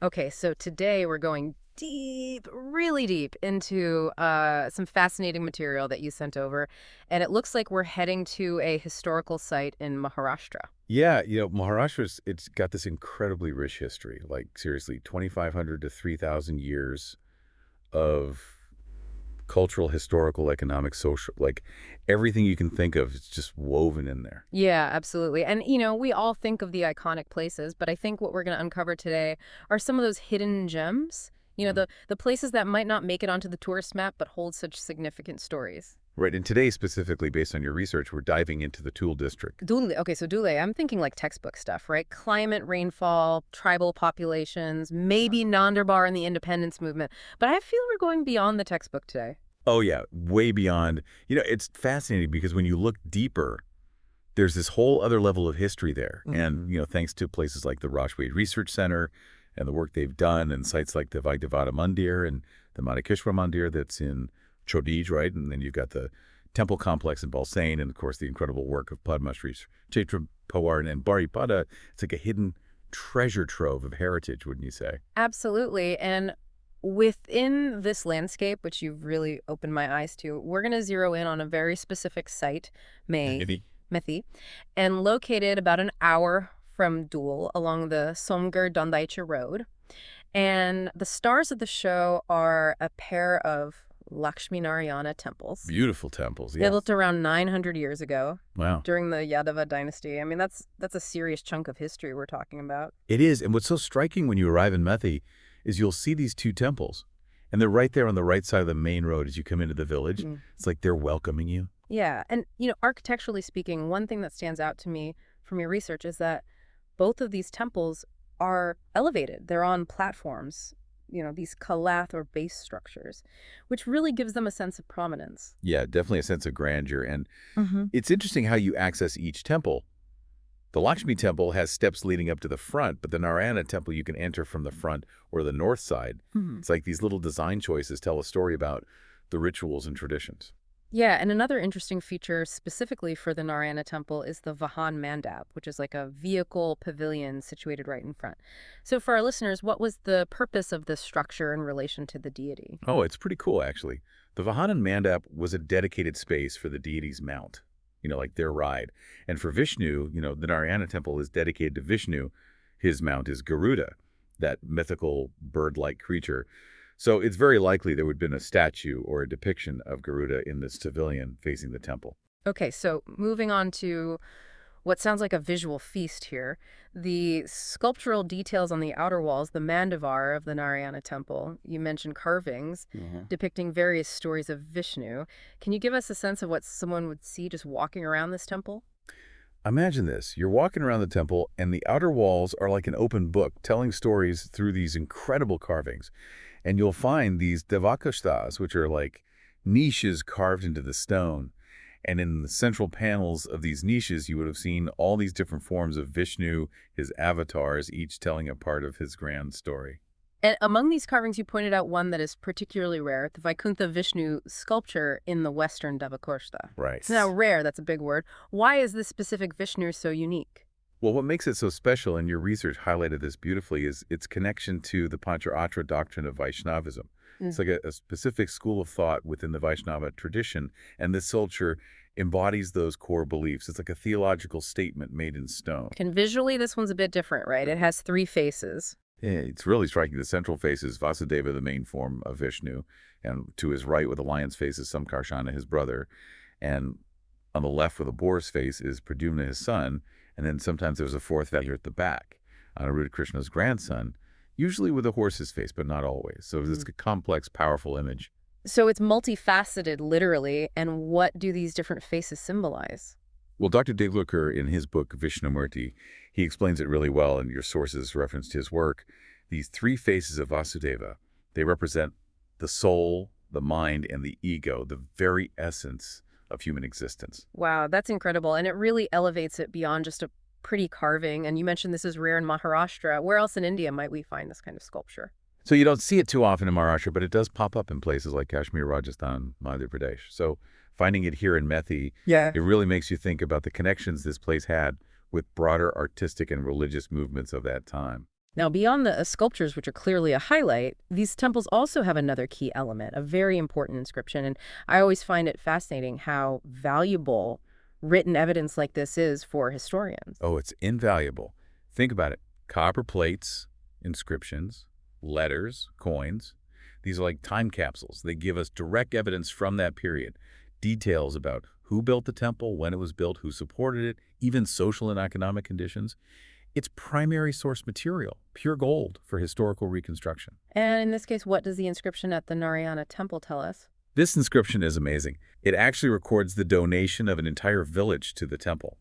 Okay, so today we're going deep, really deep into some fascinating material that you sent over, and it looks like we're heading to a historical site in Maharashtra. Yeah, Maharashtra's it's got this incredibly rich history. Like seriously, 2,500 to 3,000 years of cultural, historical, economic, social, like everything you can think of is just woven in there. Yeah, absolutely. And, we all think of the iconic places, but I think what we're going to uncover today are some of those hidden gems, Mm. the places that might not make it onto the tourist map, but hold such significant stories. Right, and today specifically, based on your research, we're diving into the Tool District. Dule. Okay, so Dule, I'm thinking like textbook stuff, right? Climate, rainfall, tribal populations, maybe Nandurbar and the independence movement. But I feel we're going beyond the textbook today. Oh yeah, way beyond. It's fascinating because when you look deeper, there's this whole other level of history there. And, thanks to places like the Rajway Research Center and the work they've done and sites like the Vaidavada Mandir and the Madhukeshwar Mandir that's in Chodij, right? And then you've got the temple complex in Balsain and, of course, the incredible work of Padma Shri Chaitra Pawar and Baripada. It's like a hidden treasure trove of heritage, wouldn't you say? Absolutely. And within this landscape, which you've really opened my eyes to, we're going to zero in on a very specific site, Maybe. Methi, and located about an hour from Dul along the Somgar-Dondaicha Road. And the stars of the show are a pair of Lakshmi Narayana temples Beautiful temples, yes. built around 900 years ago Wow. during the Yadava dynasty. I mean, that's a serious chunk of history we're talking about. It is, and what's so striking when you arrive in Methi is you'll see these two temples, and they're right there on the right side of the main road as you come into the village. Mm. It's like they're welcoming you. Yeah, and architecturally speaking, one thing that stands out to me from your research is that both of these temples are elevated. They're on platforms, these kalath or base structures, which really gives them a sense of prominence. Yeah, definitely a sense of grandeur, and Hmm. it's interesting how you access each temple. The Lakshmi temple has steps leading up to the front, but the Narayana temple you can enter from the front or the north side. Hmm. It's like these little design choices tell a story about the rituals and traditions. Yeah, and another interesting feature specifically for the Narayana temple is the Vahan Mandap, which is like a vehicle pavilion situated right in front. So for our listeners, what was the purpose of this structure in relation to the deity? Oh, it's pretty cool, actually. The Vahanan Mandap was a dedicated space for the deity's mount, like their ride. And for Vishnu, the Narayana temple is dedicated to Vishnu. His mount is Garuda, that mythical bird-like creature. So it's very likely there would have been a statue or a depiction of Garuda in this pavilion facing the temple. Okay, so moving on to what sounds like a visual feast here. The sculptural details on the outer walls, the Mandavar of the Narayana temple, you mentioned carvings depicting various stories of Vishnu. Can you give us a sense of what someone would see just walking around this temple? Imagine this. You're walking around the temple, and the outer walls are like an open book, telling stories through these incredible carvings. And you'll find these devakashtas, which are like niches carved into the stone. And in the central panels of these niches, you would have seen all these different forms of Vishnu, his avatars, each telling a part of his grand story. And among these carvings, you pointed out one that is particularly rare, the Vaikuntha Vishnu sculpture in the western Devakoshta. Right. Now, rare, that's a big word. Why is this specific Vishnu so unique? Well, what makes it so special, and your research highlighted this beautifully, is its connection to the Pancharatra doctrine of Vaishnavism. It's Mm. like a specific school of thought within the Vaishnava tradition, and this sculpture embodies those core beliefs. It's like a theological statement made in stone. And visually, this one's a bit different, right? It has three faces. Yeah, it's really striking. The central face is Vasudeva, the main form of Vishnu, and to his right with a lion's face is Samkarshana, his brother, and on the left with a boar's face is Pradyumna, his son, and then sometimes there's a fourth figure at the back, Aniruddha Krishna's grandson, usually with a horse's face, but not always. So it's a complex, powerful image. So it's multifaceted, literally. And what do these different faces symbolize? Well, Dr. Deglukar, in his book Vishnumurti, he explains it really well, and your sources referenced his work. These three faces of Vasudeva, they represent the soul, the mind, and the ego, the very essence of human existence. Wow, that's incredible. And it really elevates it beyond just a pretty carving. And you mentioned this is rare in Maharashtra. Where else in India might we find this kind of sculpture? So you don't see it too often in Maharashtra, but it does pop up in places like Kashmir, Rajasthan, Madhya Pradesh. So finding it here in Methi, Yeah. it really makes you think about the connections this place had with broader artistic and religious movements of that time. Now, beyond the sculptures, which are clearly a highlight, these temples also have another key element, a very important inscription. And I always find it fascinating how valuable written evidence like this is for historians. Oh, it's invaluable. Think about it. Copper plates, inscriptions, letters, coins. These are like time capsules. They give us direct evidence from that period. Details about who built the temple, when it was built, who supported it, even social and economic conditions. It's primary source material, pure gold for historical reconstruction. And in this case, what does the inscription at the Narayana temple tell us? This inscription is amazing. It actually records the donation of an entire village to the temple,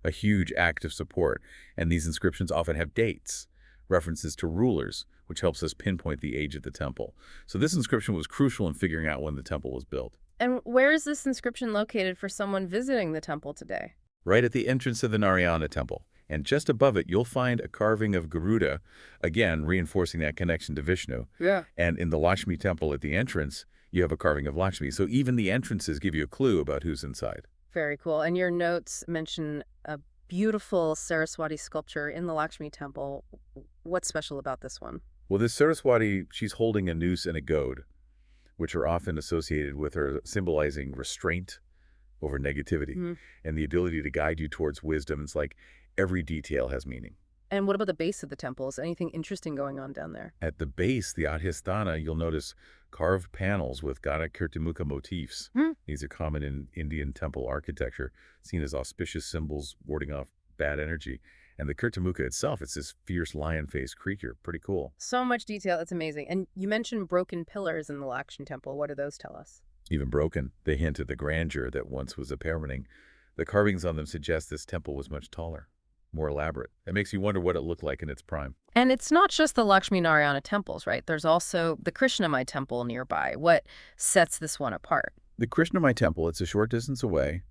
a huge act of support. And these inscriptions often have dates, references to rulers, which helps us pinpoint the age of the temple. So this inscription was crucial in figuring out when the temple was built. And where is this inscription located for someone visiting the temple today? Right at the entrance of the Narayana temple. And just above it, you'll find a carving of Garuda, again, reinforcing that connection to Vishnu. Yeah. And in the Lakshmi temple at the entrance, you have a carving of Lakshmi. So even the entrances give you a clue about who's inside. Very cool. And your notes mention a beautiful Saraswati sculpture in the Lakshmi temple. What's special about this one? Well, this Saraswati, she's holding a noose and a goad, which are often associated with her symbolizing restraint over negativity and the ability to guide you towards wisdom. It's like every detail has meaning. And what about the base of the temple? Is anything interesting going on down there? At the base, the Adhisthana, you'll notice carved panels with Gana Kirtimukha motifs. These are common in Indian temple architecture, seen as auspicious symbols warding off bad energy. And the Kirtimukha itself, it's this fierce lion-faced creature. Pretty cool. So much detail. It's amazing. And you mentioned broken pillars in the Lakshmi temple. What do those tell us? Even broken, they hint at the grandeur that once was a permanent. The carvings on them suggest this temple was much taller, more elaborate. It makes you wonder what it looked like in its prime. And it's not just the Lakshmi Narayana temples, right? There's also the Krishnamai temple nearby. What sets this one apart? The Krishnamai temple, it's a short distance away,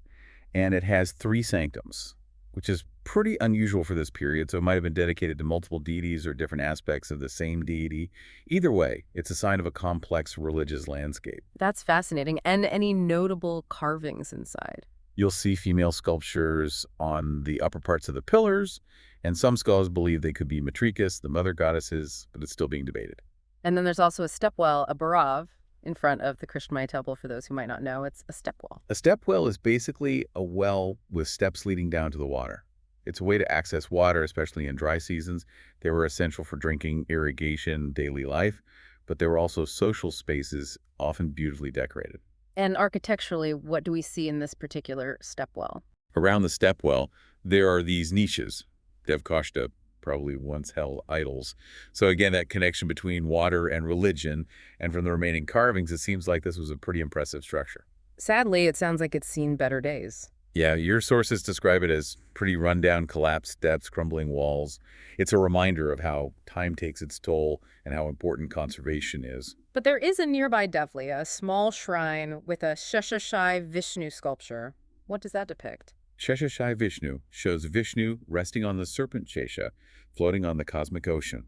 and it has 3 sanctums, which is pretty unusual for this period, so it might have been dedicated to multiple deities or different aspects of the same deity. Either way, it's a sign of a complex religious landscape. That's fascinating. And any notable carvings inside? You'll see female sculptures on the upper parts of the pillars, and some scholars believe they could be Matrikas, the mother goddesses, but it's still being debated. And then there's also a stepwell, a barav, in front of the Krishnamai temple. For those who might not know, it's a stepwell. A stepwell is basically a well with steps leading down to the water. It's a way to access water, especially in dry seasons. They were essential for drinking, irrigation, daily life, but they were also social spaces, often beautifully decorated. And architecturally, what do we see in this particular stepwell? Around the stepwell, there are these niches. Devkoshta probably once held idols. So again, that connection between water and religion, and from the remaining carvings, it seems like this was a pretty impressive structure. Sadly, it sounds like it's seen better days. Yeah, your sources describe it as pretty rundown, collapsed steps, crumbling walls. It's a reminder of how time takes its toll and how important conservation is. But there is a nearby Devli, a small shrine with a Sheshashai Vishnu sculpture. What does that depict? Sheshashai Vishnu shows Vishnu resting on the serpent Shesha, floating on the cosmic ocean.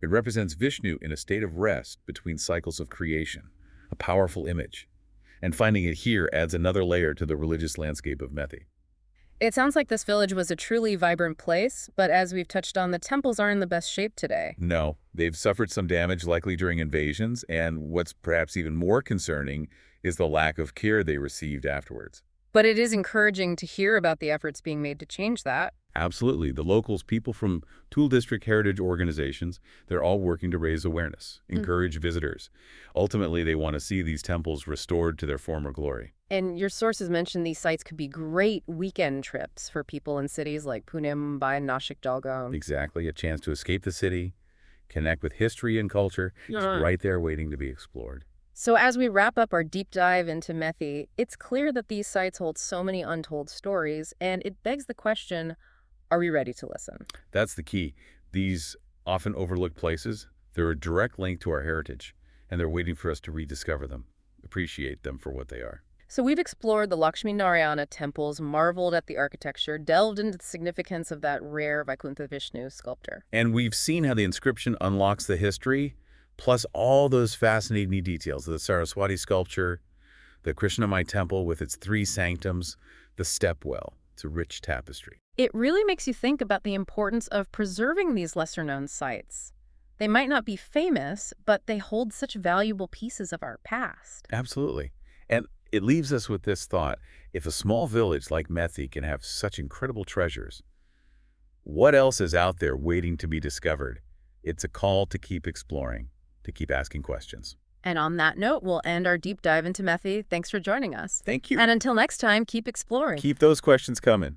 It represents Vishnu in a state of rest between cycles of creation, a powerful image. And finding it here adds another layer to the religious landscape of Methi. It sounds like this village was a truly vibrant place, but as we've touched on, the temples aren't in the best shape today. No, they've suffered some damage, likely during invasions, and what's perhaps even more concerning is the lack of care they received afterwards. But it is encouraging to hear about the efforts being made to change that. Absolutely. The locals, people from Tool District heritage organizations, they're all working to raise awareness, encourage visitors. Ultimately, they want to see these temples restored to their former glory. And your sources mentioned these sites could be great weekend trips for people in cities like Pune, Mumbai, Nashik, Jalgaon. Exactly. A chance to escape the city, connect with history and culture. It's right there waiting to be explored. So as we wrap up our deep dive into Methi, it's clear that these sites hold so many untold stories, and it begs the question, are we ready to listen? That's the key. These often overlooked places, they're a direct link to our heritage, and they're waiting for us to rediscover them, appreciate them for what they are. So we've explored the Lakshmi Narayana temples, marveled at the architecture, delved into the significance of that rare Vaikuntha Vishnu sculpture. And we've seen how the inscription unlocks the history, plus all those fascinating details, the Saraswati sculpture, the Krishnamai temple with its 3 sanctums, the stepwell. It's a rich tapestry. It really makes you think about the importance of preserving these lesser-known sites. They might not be famous, but they hold such valuable pieces of our past. Absolutely. And it leaves us with this thought. If a small village like Methi can have such incredible treasures, what else is out there waiting to be discovered? It's a call to keep exploring, to keep asking questions. And on that note, we'll end our deep dive into Methi. Thanks for joining us. Thank you. And until next time, keep exploring. Keep those questions coming.